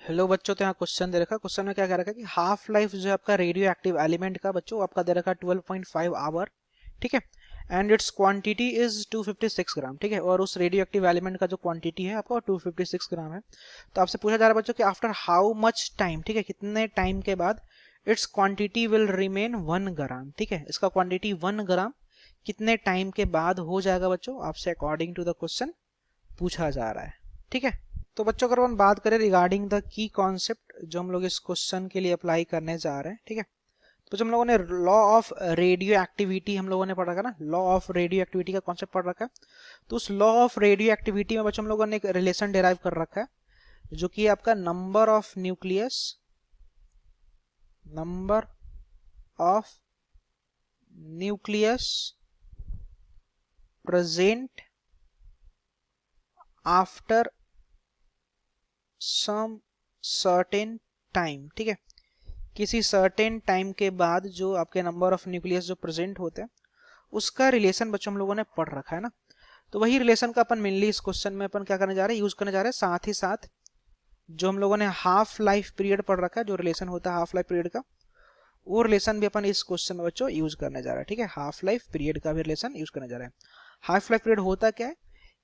Hello बच्चों, तो यहाँ क्वेश्चन दे रखा है। क्वेश्चन में क्या कह रखा है कि हाफ लाइफ जो है आपका रेडियो एक्टिव एलिमेंट का बच्चों आपका दे रखा है 12.5 आवर। ठीक है। एंड इट्स क्वांटिटी इज 256 ग्राम। ठीक है। और उस रेडियो एक्टिव एलिमेंट का जो क्वांटिटी है आपका 256 ग्राम है। तो आपसे पूछा जा रहा है बच्चों कि आफ्टर हाउ मच टाइम, ठीक है, कितने टाइम के बाद इट्स क्वांटिटी विल रिमेन 1 ग्राम। ठीक है। इसका क्वांटिटी 1 ग्राम कितने टाइम के बाद हो जाएगा बच्चों, आपसे अकॉर्डिंग टू द क्वेश्चन पूछा जा रहा है। ठीक है। तो बच्चों अगर हम बात करें रिगार्डिंग द की कॉन्सेप्ट जो हम लोग इस क्वेश्चन के लिए अप्लाई करने जा रहे हैं, ठीक है, तो जो हम लोगों ने लॉ ऑफ रेडियो एक्टिविटी हम लोगों ने पढ़ रखा है ना, लॉ ऑफ रेडियो एक्टिविटी का कॉन्सेप्ट पढ़ रखा है। तो उस लॉ ऑफ रेडियो एक्टिविटी में बच्चों हम लोगों ने एक रिलेशन डिराइव कर रखा है जो कि आपका number of nucleus present after some certain time. ठीक है। किसी सर्टेन टाइम के बाद जो आपके नंबर ऑफ न्यूक्लियस जो प्रेजेंट होते हैं उसका रिलेशन बच्चों हम लोगों ने पढ़ रखा है ना। तो वही रिलेशन का अपन मेनली इस क्वेश्चन में अपन क्या करने जा रहे हैं, यूज करने जा रहे हैं। साथ ही साथ जो हम लोगों ने हाफ लाइफ पीरियड पढ़ रखा है, जो रिलेशन होता है हाफ लाइफ पीरियड का, वो रिलेशन भी अपन इस क्वेश्चन में बच्चों यूज करने जा रहे हैं। ठीक है। हाफ लाइफ पीरियड का भी रिलेशन यूज करने जा रहे हैं। हाफ लाइफ पीरियड होता क्या है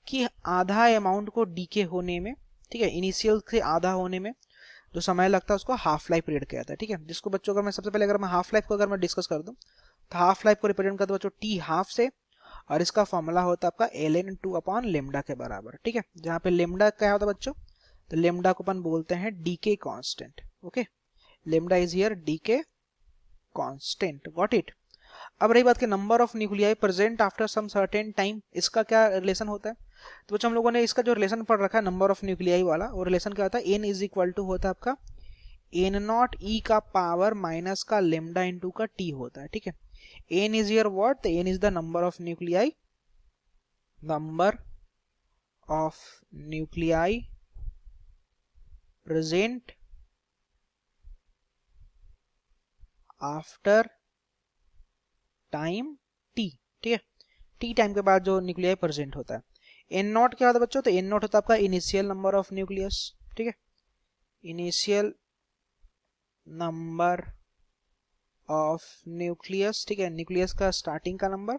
कि आधा अमाउंट को डीके होने में, ठीक है, इनिशियल से आधा होने में जो समय लगता है उसको हाफ लाइफ पीरियड कहता है। ठीक है। जिसको बच्चों अगर मैं सबसे पहले अगर मैं हाफ लाइफ को अगर मैं डिस्कस कर दूं तो हाफ लाइफ को रिप्रेजेंट करता है बच्चों टी हाफ से, और इसका फॉर्मूला होता है आपका ln 2 अपॉन लेमडा के बराबर। ठीक है। जहां पे लेमडा क्या होता है बच्चों, तो लेमडा को अपन बोलते हैं decay constant. Okay. Lambda is here decay constant. Got it. अब रही बात कि number of nuclei present after some certain time, इसका क्या रिलेशन होता है। तो बच्चों हम लोगों ने इसका जो रिलेशन पढ़ रखा है नंबर ऑफ न्यूक्लियाई वाला, वो रिलेशन क्या होता है, एन इज इक्वल टू होता है आपका एन नॉट ई का पावर माइनस का लेमडा इंटू का टी होता है। ठीक है। N is your what, N is the number of nuclei present after time t. ठीक है। टी टाइम के बाद जो न्यूक्लियाई प्रेजेंट होता है। एन नॉट क्या होता है बच्चों, तो एन नॉट होता है आपका इनिशियल नंबर ऑफ न्यूक्लियस। ठीक है। Initial number of nucleus. ठीक है। न्यूक्लियस का स्टार्टिंग का नंबर।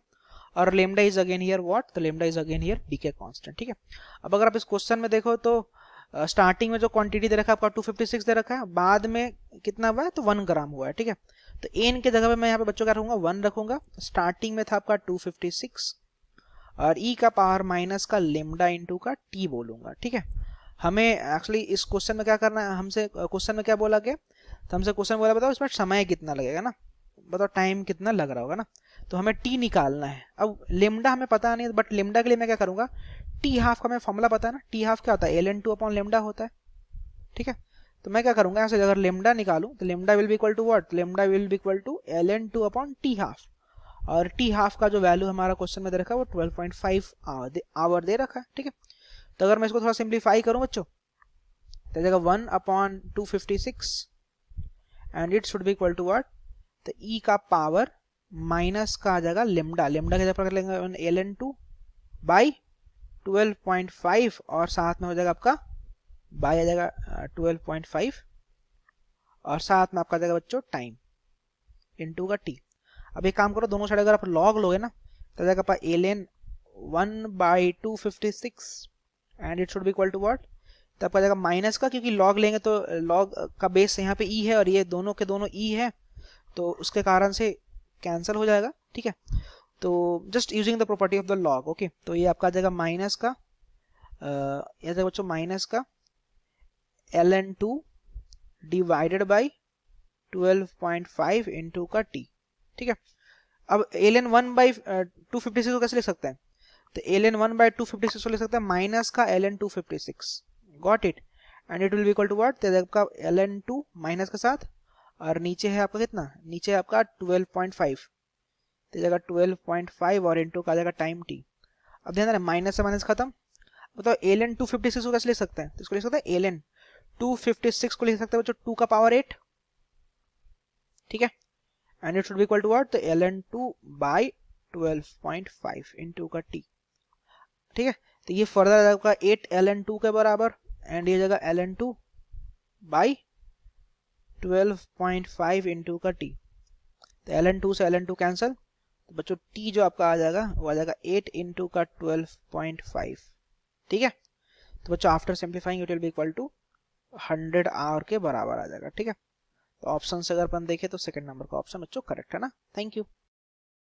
और lambda is again here what, तो lambda is again here decay constant. ठीक है। अब अगर आप इस क्वेश्चन में देखो तो स्टार्टिंग में जो क्वांटिटी दे रखा है आपका 256 दे रखा है, बाद में कितना हुआ है तो 1 ग्राम हुआ है। ठीक है। तो एन के जगह पे मैं यहाँ पे बच्चों क्या रखूंगा, 1 रखूंगा। स्टार्टिंग में था आपका 256 और ई का पावर माइनस का लेमडा इंटू का टी बोलूंगा। ठीक है। हमें एक्चुअली इस क्वेश्चन में क्या करना है, हमसे क्वेश्चन में क्या बोला गया, तो हमसे क्वेश्चन बोला बताओ इसमें समय कितना लगेगा ना, बताओ टाइम कितना लग रहा होगा ना। तो हमें टी निकालना है। अब लेमडा हमें पता नहीं, बट लेमडा के लिए मैं क्या करूंगा, टी हाफ का हमें फॉर्मूला पता है ना, टी हाफ क्या होता है ln 2 अपॉन लेमडा होता है। ठीक है। तो मैं क्या करूंगा, यहाँ से अगर लेमडा निकालूं तो lambda will be equal to what, lambda will be equal to ln 2 upon t half. और टी हाफ का जो वैल्यू हमारा क्वेश्चन में दे रखा है वो 12.5 आवर दे रखा है। ठीक है। तो अगर मैं इसको थोड़ा सिंप्लीफाई करूं बच्चों तो जगह 1 upon 256 and it should be equal to what, तो ई का पावर माइनस का आ जाएगा लेमडा, लेमडा की जगह पर लेंगे ln 2 बाई 12.5 और साथ में हो जाएगा आपका बाई आ जाएगा 12.5 और साथ में आपका जाएगा बच्चों टाइम इनटू का टी। अब एक काम करो, दोनों साइड अगर आप लॉग लोगे ना तो जाएगा आपका ln 1/256 and it should be equal to what, तो आपका जाएगा माइनस का, क्योंकि लॉग लेंगे तो लॉग का बेस यहाँ पे ई है और ये दोनों के दोनों ई है, तो उसके कारण से कैंसिल हो जाएगा। ठीक है। तो just using the property of the log. Okay. तो ये आपका आ जाएगा माइनस का ये जाएगा बच्चों माइनस का ln 2 डिवाइडेड बाई 12.5 इंटू का टी। ठीक है। अब ln 1/256 को कैसे लिख सकते हैं, तो ln 1/256 को लिख सकते हैं माइनस का ln 256। Got it. And it will be equal to what, तो आपका ln 2 माइनस के साथ और नीचे है आपका कितना, नीचे है आपका 12.5, तो जगह 12.5 और इंटू का जाएगा टाइम टी। अब ध्यान देना माइनस से माइनस खत्म। बताओ ln 256 को कैसे लिख सकते हैं, तो इसको लिख सकते हैं ln 256 को लिख सकते हैं बच्चों 2 का पावर 8। ठीक है। And it should be equal to what, तो ln 2 बाई 12.5 इंटू का टी। ठीक है। तो ये फर्दर आपका 8 ln 2 के बराबर एंड ये जगह ln 2 बाई 12.5 इंटू का टी, तो ln2 से ln2 कैंसिल, तो बच्चों टी जो आपका आ जाएगा वो आ जाएगा 8 इंटू का 12.5। ठीक है, तो बच्चों after simplifying it will be equal to 100 hour के बराबर आ जाएगा। ठीक है, तो ऑप्शन से अगर अपन देखें तो सेकंड नंबर का ऑप्शन बच्चों करेक्ट है ना। Thank you.